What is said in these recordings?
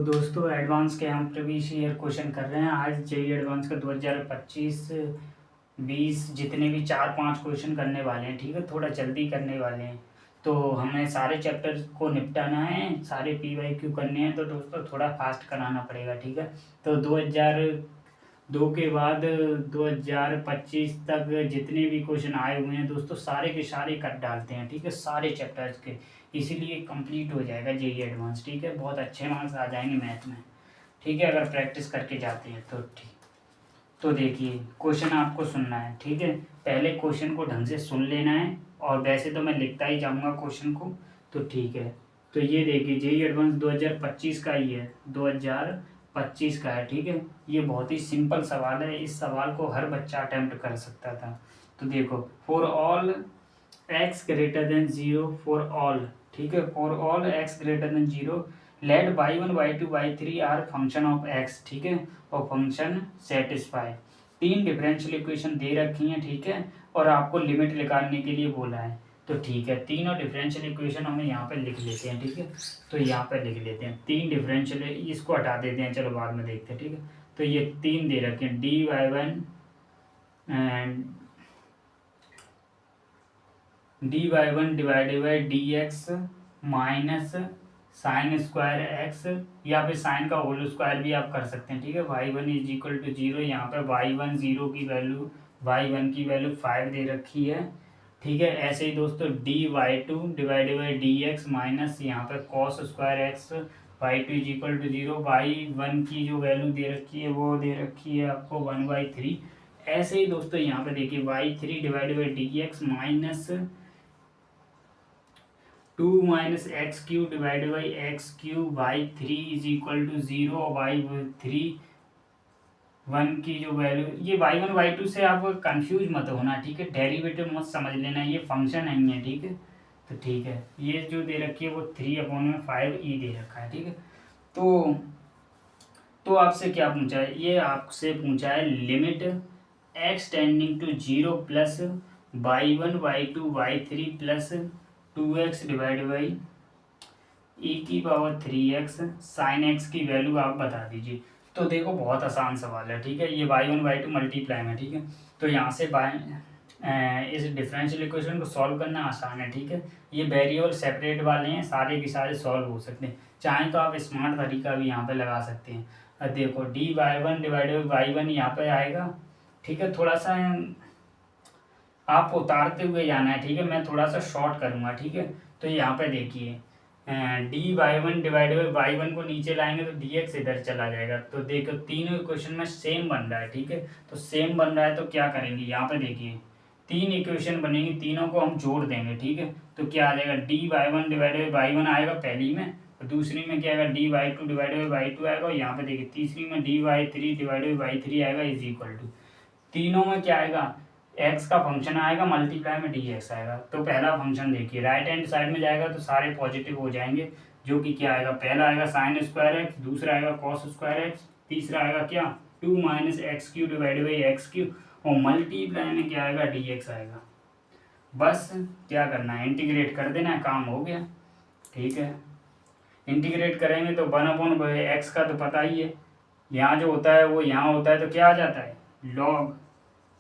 तो दोस्तों एडवांस के हम प्रीवियस ईयर क्वेश्चन कर रहे हैं। आज जेईई एडवांस का 2025-20 जितने भी 4-5 क्वेश्चन करने वाले हैं, ठीक है, थोड़ा जल्दी करने वाले हैं। तो हमें सारे चैप्टर्स को निपटाना है, सारे पीवाईक्यू करने हैं, तो दोस्तों थोड़ा फास्ट कराना पड़ेगा, ठीक है। तो 2002 के बाद 2025 तक जितने भी क्वेश्चन आए हुए हैं दोस्तों, सारे के सारे कर डालते हैं, ठीक है, सारे चैप्टर्स के। इसीलिए कंप्लीट हो जाएगा जेईई एडवांस, ठीक है, बहुत अच्छे मार्क्स आ जाएंगे मैथ में, ठीक है, अगर प्रैक्टिस करके जाते हैं तो। ठीक, तो देखिए क्वेश्चन आपको सुनना है, ठीक है, पहले क्वेश्चन को ढंग से सुन लेना है, और वैसे तो मैं लिखता ही जाऊँगा क्वेश्चन को, तो ठीक है। तो ये देखिए जेईई एडवांस 2025 का ही है, 2025 का है, ठीक है। ये बहुत ही सिंपल सवाल है, इस सवाल को हर बच्चा अटेम्प्ट कर सकता था। तो देखो, for all X greater than zero, for all, ठीक है, for all X greater than zero let y1 y2 y3 are function of X, ठीक है, और फंक्शन सेटिस्फाई। तीन डिफरेंशियल इक्वेशन दे रखी हैं, ठीक है, और आपको लिमिट निकालने के लिए बोला है। तो ठीक है, तीनों डिफरेंशियल इक्वेशन हमें यहाँ पे लिख लेते हैं, ठीक है। तो यहाँ पे लिख लेते हैं तीन डिफरेंशियल, इसको हटा देते हैं, चलो बाद में देखते हैं, ठीक है। तो ये तीन दे रखे हैं, dy1 and dy1 divided by dx minus sine square x, या फिर साइन का होल स्क्वायर भी आप कर सकते हैं, ठीक है। y1 is equal to zero, यहाँ पे y1 जीरो की वैल्यू, y1 की वैल्यू 5 दे रखी है, ठीक है। ऐसे ही दोस्तों dy2 divided by dx minus यहाँ पे cos square X, y2 is equal to zero, y1 की जो वैल्यू दे रखी है वो दे रखी है आपको 1/3। ऐसे ही दोस्तों यहाँ पे देखिए y3 divided by dx minus 2 minus X cube divided by X cube, y3 is equal to zero, y3 1 की जो वैल्यू, ये y1 y2 से आप कंफ्यूज मत होना, ठीक है, डेरिवेटिव मत समझ लेना, ये फंक्शन नहीं है, ठीक है। तो ठीक है, ये जो दे रखी है वो 3/5 दे रखा है, ठीक है। तो आपसे क्या पूछा है, ये आपसे पूछा है limit X tending to zero plus y1 y2 y3 plus 2x divide by e⁻3x sine X की वैल्यू आप बता दीजिए। तो देखो बहुत आसान सवाल है, ठीक है, ये y1 y2 मल्टीप्लाई में, ठीक है। तो यहाँ से इस डिफरेंशियल इक्वेशन को सॉल्व करना आसान है, ठीक है। ये वेरिएबल सेपरेट वाले हैं, सारे के सारे सॉल्व हो सकते हैं, चाहें तो आप स्मार्ट तरीका भी यहाँ पे लगा सकते हैं। देखो dy1 डिवाइडेड बाई y1 यहाँ पे आएगा, ठीक है, थोड़ा सा आप उतारते हुए जाना है, ठीक है, मैं थोड़ा सा शॉर्ट करूँगा, ठीक है। तो यहाँ पे देखिए dy1 डिवाइडेड बाई y1 को नीचे लाएंगे तो dx इधर चला जाएगा। तो देखो तीनों इक्वेशन में सेम बन रहा है, ठीक है। तो सेम बन रहा है तो क्या करेंगे, यहाँ पे देखिए तीन इक्वेशन बनेंगी, तीनों को हम जोड़ देंगे, ठीक है। तो क्या आ जाएगा, dy1 डिवाइडेड बाई y1 आएगा पहली में, और दूसरी में क्या आएगा, dy2 डिवाइडेड बाई y2 आएगा, और यहाँ पे देखिए तीसरी में dy3 डिवाइडेड बाई y3 आएगा इज इक्वल टू, तीनों में क्या आएगा, एक्स का फंक्शन आएगा मल्टीप्लाई में डी एक्स आएगा। तो पहला फंक्शन देखिए राइट हैंड साइड में जाएगा तो सारे पॉजिटिव हो जाएंगे, जो कि क्या आएगा, पहला आएगा साइन स्क्वायर एक्स, दूसरा आएगा कॉस स्क्वायर एक्स, तीसरा आएगा क्या 2 minus X Q divide by X Q, और मल्टीप्लाई में क्या आएगा, डी एक्स आएगा। बस क्या करना है, इंटीग्रेट कर देना है, काम हो गया, ठीक है। इंटीग्रेट करेंगे तो 1/x का तो पता ही है, यहाँ जो होता है वो यहाँ होता है, तो क्या आ जाता है log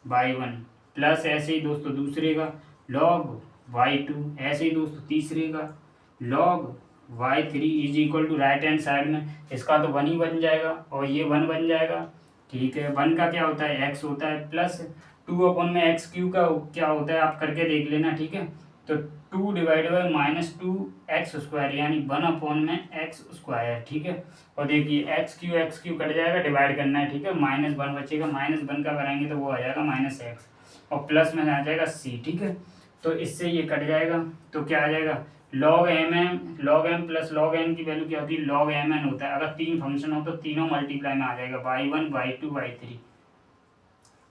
y1 प्लस ऐसे ही दोस्तों दूसरे का log y2, ऐसे ही दोस्तों तीसरे का log y3 is equal to right hand side में इसका तो 1 ही बन जाएगा, और ये 1 बन जाएगा, ठीक है। 1 का क्या होता है, x होता है, प्लस 2/x³ का क्या होता है आप करके देख लेना, ठीक है। तो 2 डिवाइड बाई माइनस 2x², यानी 1/x², ठीक है। और देखिए x³ कट जाएगा, डिवाइड करना है, ठीक है, -1 बचेगा, -1 का कराएंगे तो वो आ जाएगा -x, और प्लस में आ जाएगा c, ठीक है। तो इससे ये कट जाएगा, तो क्या आ जाएगा, log m plus log n की वैल्यू क्या होती है, log mn होता है। अगर तीन फंक्शन हो तो तीनों मल्टीप्लाई में आ जाएगा, y1 y2 y3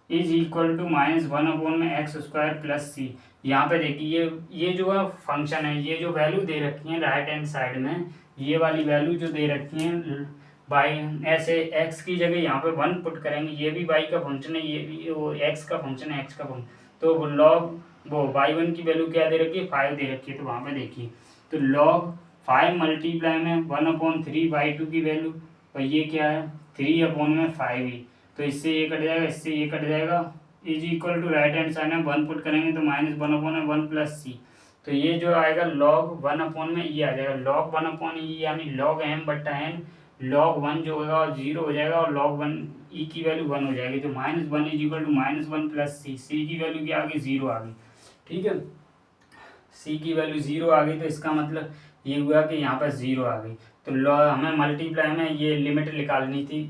is equal to -1/x² plus c। यहाँ पे देखिए ये जो है फंक्शन है, ये जो वैल्यू दे रखी है राइट हैंड साइड में, ये वाली वैल्यू जो दे रखी है बाई, ऐसे x की जगह यहाँ पे 1 पुट करेंगे, ये भी y का फंक्शन है, ये भी वो x का फंक्शन है, x का फंक्शन, तो log वो y1 की वैल्यू क्या दे रखी है, 5 दे रखी है। तो वहाँ पे देखिए तो log 5 मल्टीप्लाई में 1/3/2 की वैल्यू, और ये क्या है 3/5 ही, तो इससे ये कट जाएगा, इससे ये कट जाएगा, is equal to right hand side में 1 पुट करेंगे तो -1/1 प्लस सी, तो ये जो आएगा log 1 में ये आ जाएगा log 1/e, यानी log m बट्टा n, log 1 जो होगा 0 हो जाएगा और log 1 e की वैल्यू 1 हो जाएगी, तो -1 इज इक्वल टू -1 प्लस सी, सी की वैल्यू क्या आ गई 0 आ गई, ठीक है, सी की वैल्यू 0 आ गई, तो इसका मतलब ये हुआ कि यहाँ पर 0 आ गई, तो हमें मल्टीप्लाई में ये लिमिट निकालनी थी,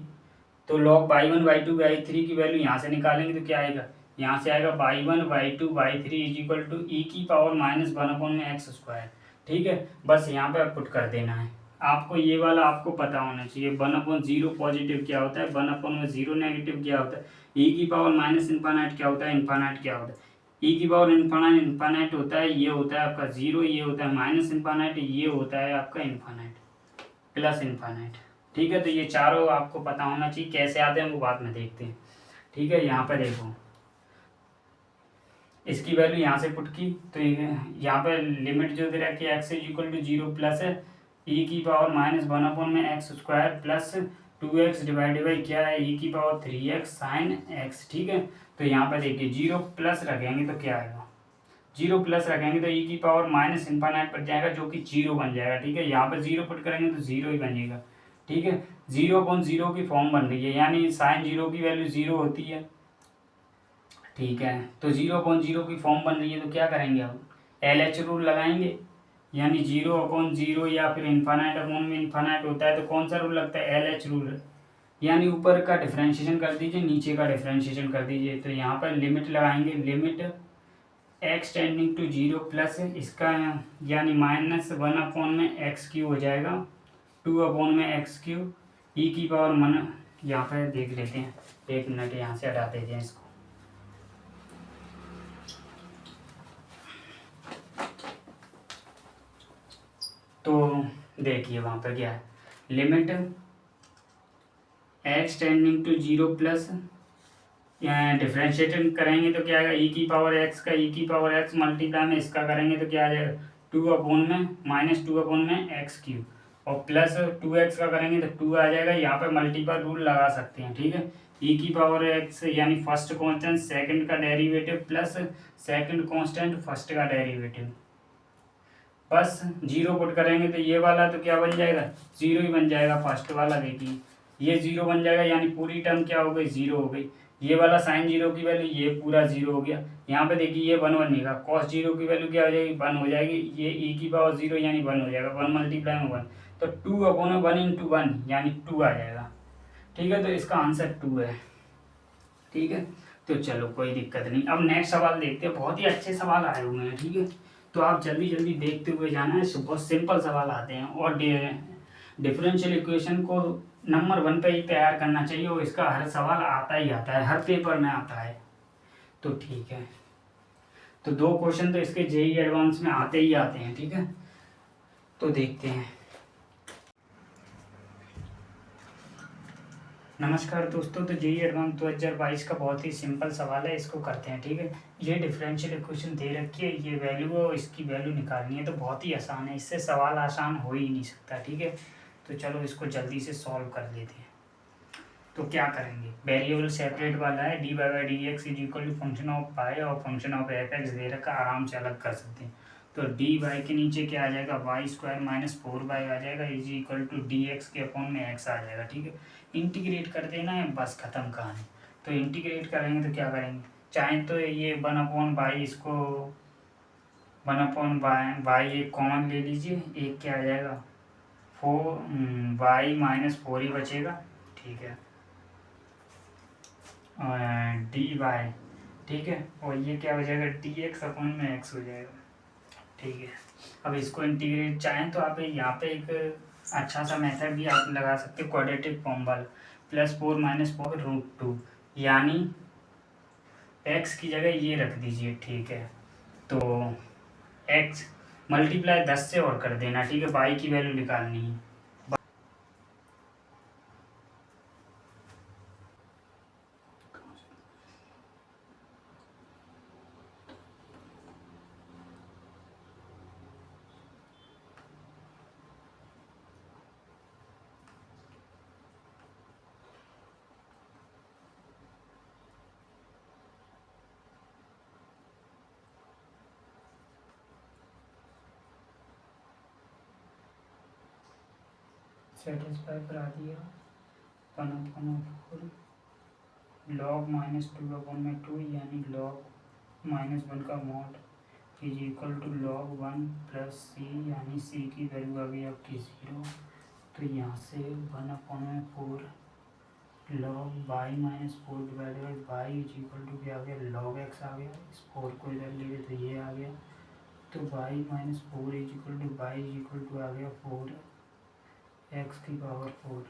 तो log y1/2/3 की वैल्यू यहाँ से निकालेंगे तो क्या आएगा, यहाँ से आएगा y1/2/3 इज इक्वल टू ई की पावर -1/x², ठीक है, बस यहाँ पे पुट कर देना है। आपको ये वाला आपको पता होना चाहिए 1/0 पॉजिटिव क्या होता है, 1/0 नेगेटिव क्या होता है, ई की पावर -इनफाइनाइट क्या होता है, इनफाइनाइट क्या होता है, ई की पावर इनफाइनाइट होता है, ये होता है आपका 0, ये होता है -इनफाइनाइट, ये होता है आपका इनफाइनाइट प्लस इनफाइनाइट, ठीक है, तो ये चारों आपको पता होना चाहिए, कैसे आते हैं वो बाद में देखते हैं, ठीक है। यहाँ पर देखो इसकी वैल्यू यहाँ से पुट की, तो यहाँ पर लिमिट जो दे रखी है X is equal to 0 plus है ई की power -1/x² plus 2x divided by क्या है ई की पावर 3x साइन x, ठीक है, तो यहाँ पर देखिए 0 प्लस रखेंगे तो क्या आएगा, 0 प्लस रखेंगे तो ई की पावर -इनफाइनाइट बन जाएगा जो कि 0 बन जाएगा, ठीक है, यहाँ पर 0 पुट करेंगे तो 0 ही बनेगा, ठीक है, 0/0 की फॉर्म बन रही है, यानी साइन 0 की वैल्यू 0 होती है, ठीक है, तो 0/0 की फॉर्म बन रही है, तो क्या करेंगे अब LH रूल लगाएंगे, यानी 0/0 या फिर इनफाइनाइट होता है तो कौन सा रूल लगता है, LH रूल, यानी ऊपर का डिफ्रेंशिएशन कर दीजिए, नीचे का डिफ्रेंशिएशन कर दीजिए, तो यहाँ पर लिमिट लगाएंगे, limit x tending to 0 plus इसका यानी -1/x³ हो जाएगा 2/x³ ई की पावर मन, यहाँ पर देख लेते हैं, 1 मिनट यहाँ से हटा देते हैं इसको, तो देखिए वहाँ पर क्या है, limit x tending to 0 plus differentiation करेंगे तो क्या आएगा ई की पावर x का ई की पावर x मल्टीप्लाई में इसका करेंगे तो क्या आ जाएगा 2/-2/x³ और प्लस 2x का करेंगे तो 2 आ जाएगा, यहाँ पे मल्टीपल रूल लगा सकते हैं, ठीक है, ई की पावर x यानी फर्स्ट कांस्टेंट सेकंड का derivative plus second constant first का डेरिवेटिव, बस 0 पुट करेंगे तो ये वाला तो क्या बन जाएगा 0 ही बन जाएगा, फर्स्ट वाला देखिए ये 0 बन जाएगा, यानी पूरी टर्म क्या हो गई 0 हो गई, ये वाला साइन 0 की वैल्यू ये पूरा 0 हो गया, यहाँ पे देखिए ये 1 बनेगा, कॉस 0 की वैल्यू क्या हो जाएगी 1 हो जाएगी, ये ई की पावर 0 यानी 1 हो जाएगा, 1 मल्टीप्लाई में 1, तो 2/1 × 1 यानी 2 आ जाएगा, ठीक है, तो इसका आंसर 2 है, ठीक है, तो चलो कोई दिक्कत नहीं। अब नेक्स्ट सवाल देखते हैं, बहुत ही अच्छे सवाल आए हुए हैं, ठीक है, तो आप जल्दी जल्दी देखते हुए जाना है, बहुत सिंपल सवाल आते हैं, और डिफरेंशियल इक्वेशन को नंबर 1 पे ही तैयार करना चाहिए, और इसका हर सवाल आता ही आता है, हर पेपर में आता है, तो ठीक है, तो 2 क्वेश्चन तो इसके जेई एडवांस में आते ही आते हैं, ठीक है, तो देखते हैं। नमस्कार दोस्तों, तो जेई एडवांस 2022 का बहुत ही सिंपल सवाल है, इसको करते हैं, ठीक है, ये डिफरेंशियल इक्वेशन दे रखी है, ये वैल्यू है और इसकी वैल्यू निकालनी है, तो बहुत ही आसान है, इससे सवाल आसान हो ही नहीं सकता, ठीक है, तो चलो इसको जल्दी से सॉल्व कर लेते हैं। तो क्या करेंगे, वेरिएबल सेपरेट वाला है, dy/dx is equal to function of pi और फंक्शन ऑफ fx दे रखा, आराम से अलग कर सकते हैं, तो dy के नीचे क्या आ जाएगा y² - 4y आ जाएगा इज इक्वल टू dx के अपॉन में x आ जाएगा, ठीक है, इंटीग्रेट कर देना है, बस खत्म कहानी। तो इंटीग्रेट करेंगे तो क्या करेंगे, चाहे तो ये 1/y इसको 1/y एक कॉमन ले लीजिए, एक क्या आ जाएगा 4y - 4 ही बचेगा, ठीक है, dy, ठीक है, और ये क्या हो जाएगा dx अपॉन में x हो जाएगा, ठीक है। अब इसको इंटीग्रेट चाहें तो आप यहाँ पे एक अच्छा सा मेथड भी आप लगा सकते हो, क्वाड्रेटिक फॉर्म वाला, +4 - 4 √2, यानी x की जगह ये रख दीजिए, ठीक है, तो x मल्टीप्लाई 10 से और कर देना, ठीक है, y की वैल्यू निकालनी है, सेटिस्फाई करा दिया। 1/4 log -2/2 यानी log -1 का mod is equal to log 1 plus C, यानी सी की वैल्यू आ गई आपकी 0। तो यहाँ से 1/4 log y-4 divide by Y is equal to क्या आ गया, log x आ गया। इस 4 को इधर ले गए तो ये आ गया। तो y-4 is equal to y is equal to आ गया 4x⁴।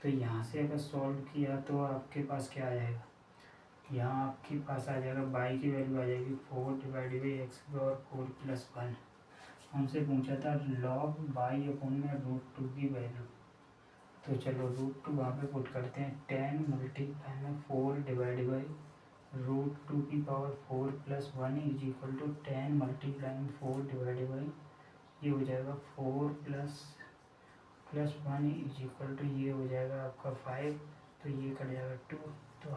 तो यहाँ से अगर सॉल्व किया तो आपके पास क्या आ जाएगा, यहाँ आपके पास आ जाएगा y की वैल्यू आ जाएगी 4 डिवाइड बाई x⁴ प्लस 1। हमसे पूछा था log y/√2 की वैल्यू। तो चलो √2 वहाँ पे पुट करते हैं। 10 मल्टीप्लाई में 4 divide by √2⁴ plus 1 is equal to 10 multiply में 4 डिवाइड बाई, ये हो जाएगा 4 प्लस 1 इज इक्वल टू, ये हो जाएगा आपका 5। तो ये कट जाएगा 2। तो